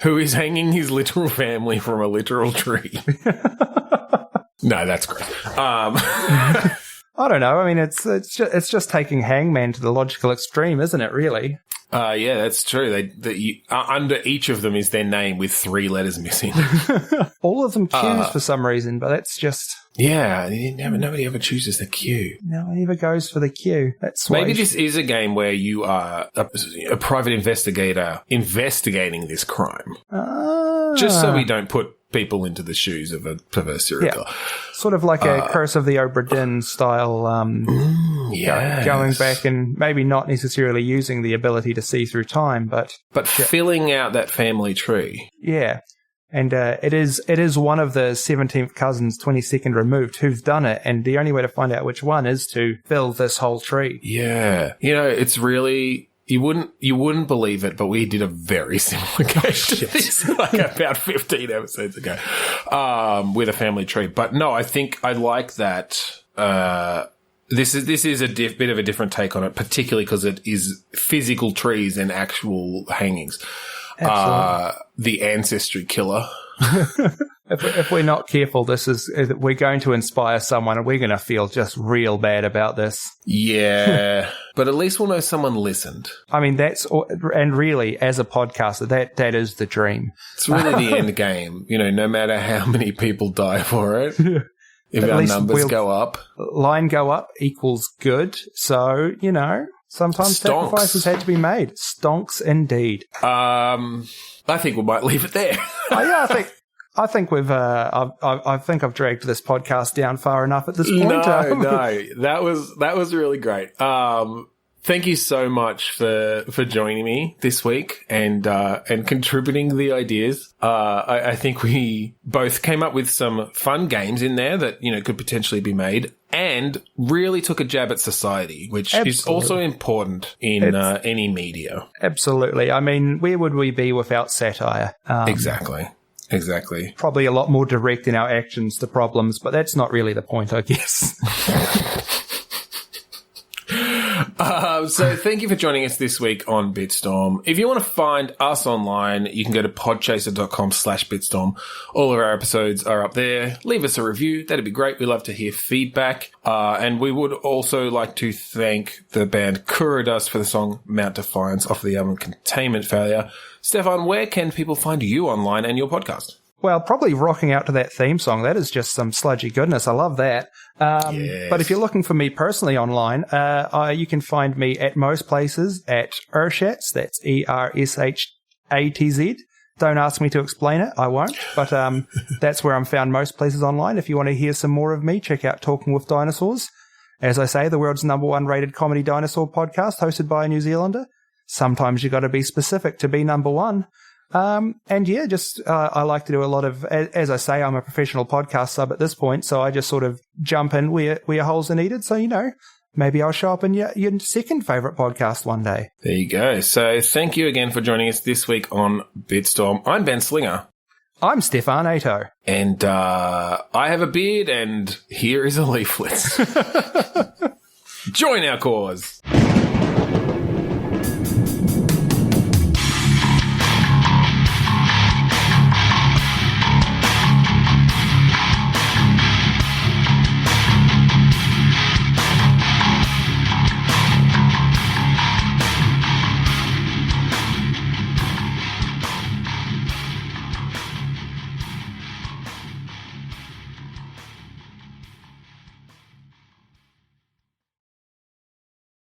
who is hanging his literal family from a literal tree. No, that's great. I don't know. I mean, it's just taking Hangman to the logical extreme, isn't it, really? Yeah, that's true. Under each of them is their name with 3 letters missing. All of them Qs for some reason, but that's just... Yeah, nobody ever chooses the Q. No one ever goes for the Q. That's why maybe this is a game where you are a private investigator investigating this crime. Just so we don't put people into the shoes of a perverse serial killer. Sort of like a Curse of the Obra Dinn style, going back and maybe not necessarily using the ability to see through time, but filling out that family tree. Yeah. And it is one of the 17th cousins, 22nd removed, who've done it, and the only way to find out which one is to fill this whole tree. Yeah. It's really... You wouldn't believe it, but we did a very similar game to this, like about 15 episodes ago, with a family tree. But no, I think I like that. This is a bit of a different take on it, particularly because it is physical trees and actual hangings. The ancestry killer. If we're not careful, we're going to inspire someone, and we're going to feel just real bad about this. Yeah, but at least we'll know someone listened. I mean, and really, as a podcaster, that is the dream. It's really the end game. No matter how many people die for it, if our numbers go up, line go up equals good. So sometimes sacrifices had to be made. Stonks indeed. I think we might leave it there. I think we've. I think I've dragged this podcast down far enough at this point. No, that was really great. Thank you so much for joining me this week and contributing the ideas. I think we both came up with some fun games in there that could potentially be made, and really took a jab at society, which is also important in any media. Absolutely. I mean, where would we be without satire? Exactly. Probably a lot more direct in our actions to problems, but that's not really the point, I guess. So thank you for joining us this week on Bitstorm. If you want to find us online, you can go to podchaser.com/Bitstorm. All of our episodes are up there. Leave us a review. That'd be great. We love to hear feedback. And we would also like to thank the band Kurodust for the song Mount Defiance off the album Containment Failure. Stefan, where can people find you online and your podcast? Well, probably rocking out to that theme song. That is just some sludgy goodness. I love that. Yes. But if you're looking for me personally online, you can find me at most places at Ershatz. That's ERSHATZ. Don't ask me to explain it. I won't. But that's where I'm found most places online. If you want to hear some more of me, check out Talking with Dinosaurs. As I say, the world's #1 rated comedy dinosaur podcast hosted by a New Zealander. Sometimes you got to be specific to be number one. I like to do a lot of, as I say, I'm a professional podcast sub at this point, so I just sort of jump in where holes are needed. So, maybe I'll show up in your second favourite podcast one day. There you go. So thank you again for joining us this week on Bitstorm. I'm Ben Slinger. I'm Stefan Ayto. And I have a beard, and here is a leaflet. Join our cause.